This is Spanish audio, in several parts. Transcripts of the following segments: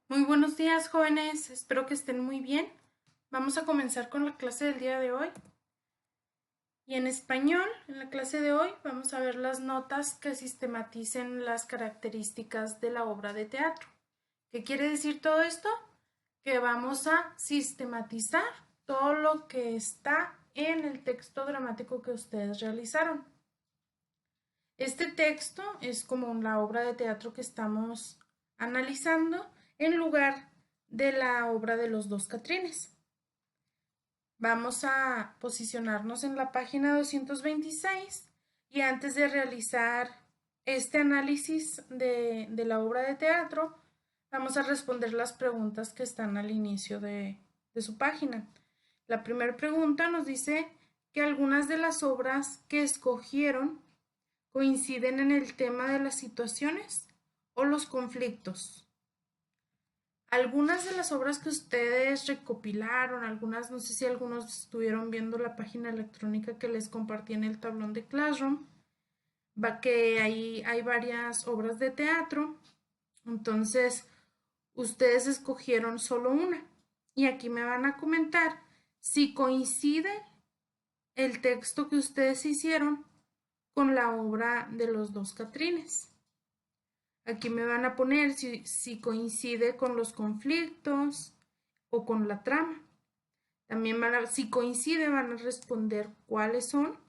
Muy buenos días, jóvenes. Espero que estén muy bien. Vamos a comenzar con la clase del día de hoy. Y en español, en la clase de hoy, vamos a ver las notas que sistematicen las características de la obra de teatro. ¿Qué quiere decir todo esto? Que vamos a sistematizar todo lo que está en el texto dramático que ustedes realizaron. Este texto es como la obra de teatro que estamos analizando en lugar de la obra de los dos Catrines. Vamos a posicionarnos en la página 226 y antes de realizar este análisis de la obra de teatro, vamos a responder las preguntas que están al inicio de su página. La primera pregunta nos dice que algunas de las obras que escogieron coinciden en el tema de las situaciones o los conflictos. Algunas de las obras que ustedes recopilaron, algunas, no sé si algunos estuvieron viendo la página electrónica que les compartí en el tablón de Classroom, va que ahí hay varias obras de teatro, entonces ustedes escogieron solo una y aquí me van a comentar si coincide el texto que ustedes hicieron con la obra de los dos Catrines. Aquí me van a poner si coincide con los conflictos o con la trama. También si coincide, van a responder cuáles son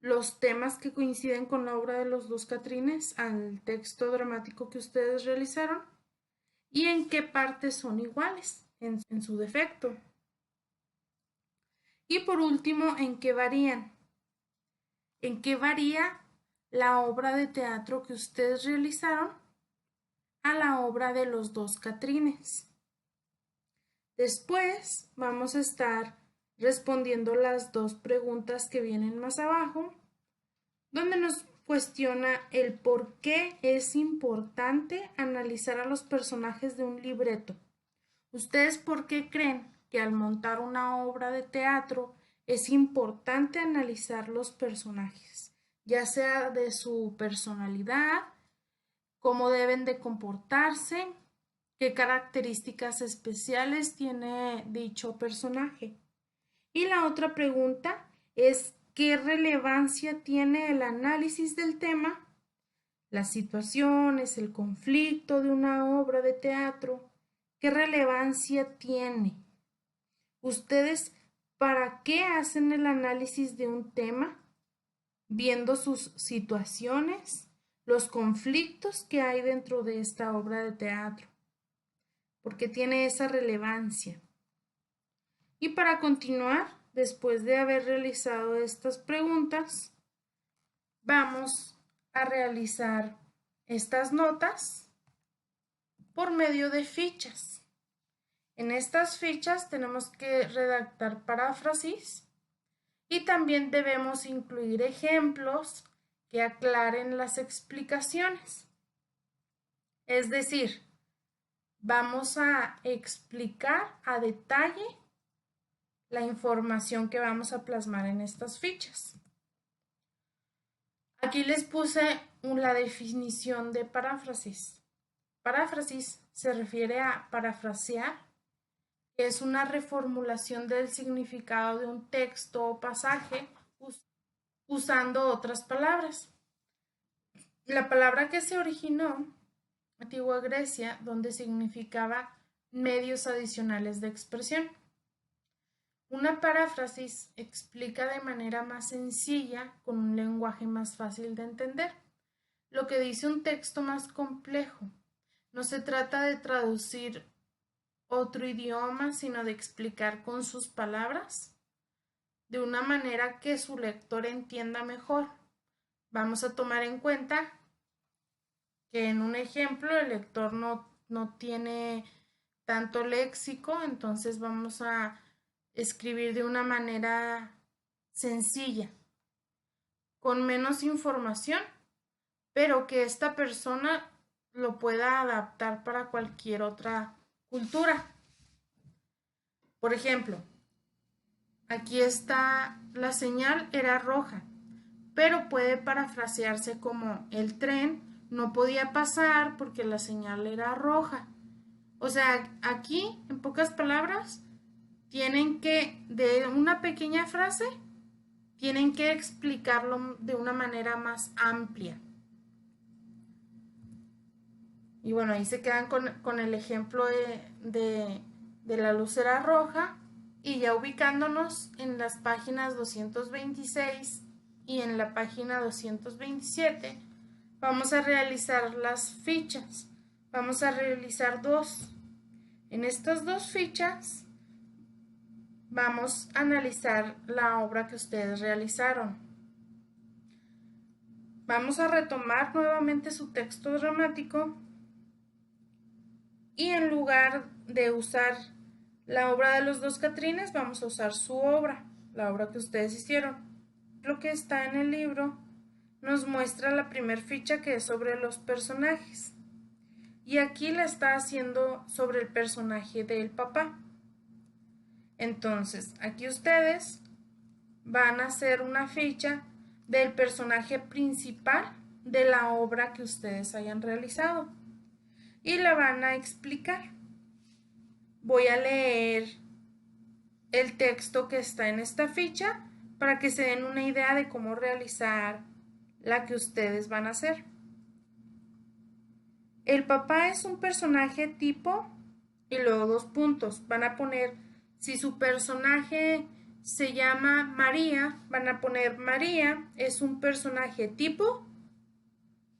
los temas que coinciden con la obra de los dos Catrines al texto dramático que ustedes realizaron y en qué partes son iguales en su defecto. Y por último, ¿en qué varían? ¿En qué varía la obra de teatro que ustedes realizaron a la obra de los dos Catrines? Después vamos a estar respondiendo las dos preguntas que vienen más abajo, donde nos cuestiona el por qué es importante analizar a los personajes de un libreto. ¿Ustedes por qué creen que al montar una obra de teatro es importante analizar los personajes, ya sea de su personalidad, cómo deben de comportarse, qué características especiales tiene dicho personaje? Y la otra pregunta es qué relevancia tiene el análisis del tema, las situaciones, el conflicto de una obra de teatro, qué relevancia tiene. ¿Ustedes para qué hacen el análisis de un tema? Viendo sus situaciones, los conflictos que hay dentro de esta obra de teatro, porque tiene esa relevancia. Y para continuar, después de haber realizado estas preguntas, vamos a realizar estas notas por medio de fichas. En estas fichas tenemos que redactar paráfrasis y también debemos incluir ejemplos que aclaren las explicaciones. Es decir, vamos a explicar a detalle la información que vamos a plasmar en estas fichas. Aquí les puse la definición de paráfrasis. Paráfrasis se refiere a parafrasear, que es una reformulación del significado de un texto o pasaje usando otras palabras. La palabra que se originó en la antigua Grecia, donde significaba medios adicionales de expresión. Una paráfrasis explica de manera más sencilla, con un lenguaje más fácil de entender, lo que dice un texto más complejo. No se trata de traducir otro idioma, sino de explicar con sus palabras de una manera que su lector entienda mejor. Vamos a tomar en cuenta que en un ejemplo el lector no tiene tanto léxico, entonces vamos a escribir de una manera sencilla, con menos información, pero que esta persona lo pueda adaptar para cualquier otra cultura. Por ejemplo, aquí está la señal era roja, pero puede parafrasearse como el tren no podía pasar porque la señal era roja. O sea, aquí, en pocas palabras, tienen que, de una pequeña frase, tienen que explicarlo de una manera más amplia. Y bueno, ahí se quedan con el ejemplo de la luz era roja, y ya ubicándonos en las páginas 226 y en la página 227, vamos a realizar las fichas. Vamos a realizar dos. En estas dos fichas vamos a analizar la obra que ustedes realizaron. Vamos a retomar nuevamente su texto dramático y en lugar de usar la obra de los dos Catrines, vamos a usar su obra, la obra que ustedes hicieron. Lo que está en el libro nos muestra la primer ficha, que es sobre los personajes. Y aquí la está haciendo sobre el personaje del papá. Entonces, aquí ustedes van a hacer una ficha del personaje principal de la obra que ustedes hayan realizado y la van a explicar. Voy a leer el texto que está en esta ficha para que se den una idea de cómo realizar la que ustedes van a hacer. El papá es un personaje tipo y luego dos puntos. Van a poner, si su personaje se llama María, van a poner María es un personaje tipo.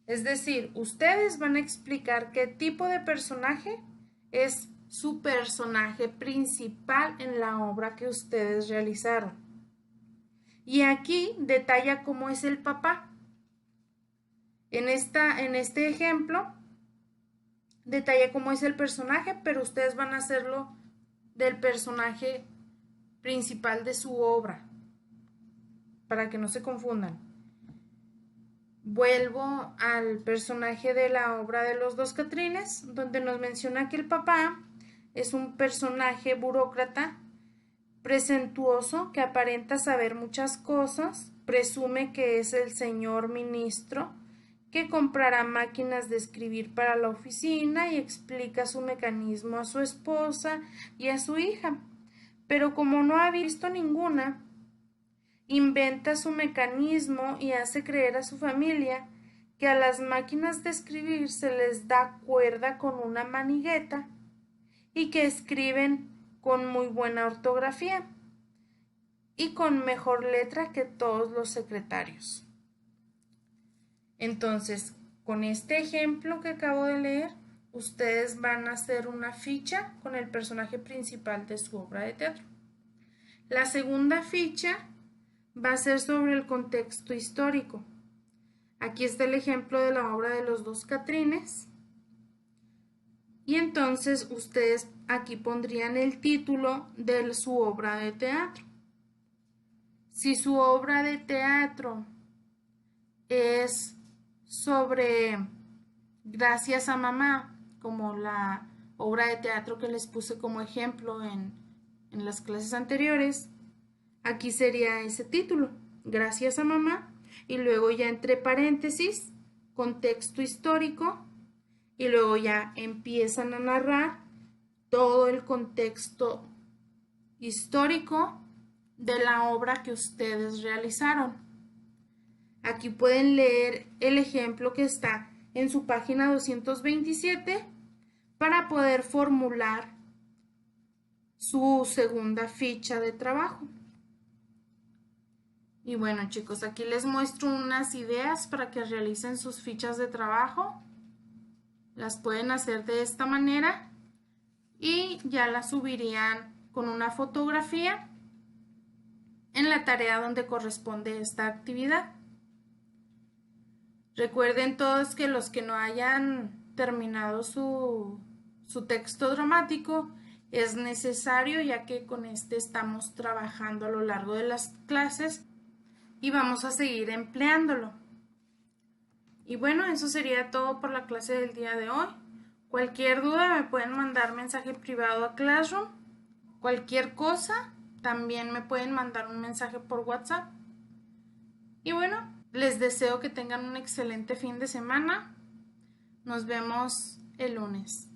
Es decir, ustedes van a explicar qué tipo de personaje es su personaje principal en la obra que ustedes realizaron. Y aquí detalla cómo es el papá. En este ejemplo, detalla cómo es el personaje, pero ustedes van a hacerlo del personaje principal de su obra, para que no se confundan. Vuelvo al personaje de la obra de los dos Catrines, donde nos menciona que el papá es un personaje burócrata, presuntuoso, que aparenta saber muchas cosas, presume que es el señor ministro, que comprará máquinas de escribir para la oficina y explica su mecanismo a su esposa y a su hija. Pero como no ha visto ninguna, inventa su mecanismo y hace creer a su familia que a las máquinas de escribir se les da cuerda con una manigueta y que escriben con muy buena ortografía y con mejor letra que todos los secretarios. Entonces, con este ejemplo que acabo de leer, ustedes van a hacer una ficha con el personaje principal de su obra de teatro. La segunda ficha va a ser sobre el contexto histórico. Aquí está el ejemplo de la obra de los dos Catrines. Y entonces ustedes aquí pondrían el título de su obra de teatro. Si su obra de teatro es sobre Gracias a mamá, como la obra de teatro que les puse como ejemplo en las clases anteriores, aquí sería ese título, Gracias a mamá, y luego ya entre paréntesis, contexto histórico, y luego ya empiezan a narrar todo el contexto histórico de la obra que ustedes realizaron. Aquí pueden leer el ejemplo que está en su página 227 para poder formular su segunda ficha de trabajo. Y bueno, chicos, aquí les muestro unas ideas para que realicen sus fichas de trabajo. Las pueden hacer de esta manera y ya las subirían con una fotografía en la tarea donde corresponde esta actividad. Recuerden todos que los que no hayan terminado su texto dramático es necesario, ya que con este estamos trabajando a lo largo de las clases y vamos a seguir empleándolo. Y bueno, eso sería todo por la clase del día de hoy. Cualquier duda me pueden mandar mensaje privado a Classroom. Cualquier cosa también me pueden mandar un mensaje por WhatsApp. Y bueno, les deseo que tengan un excelente fin de semana. Nos vemos el lunes.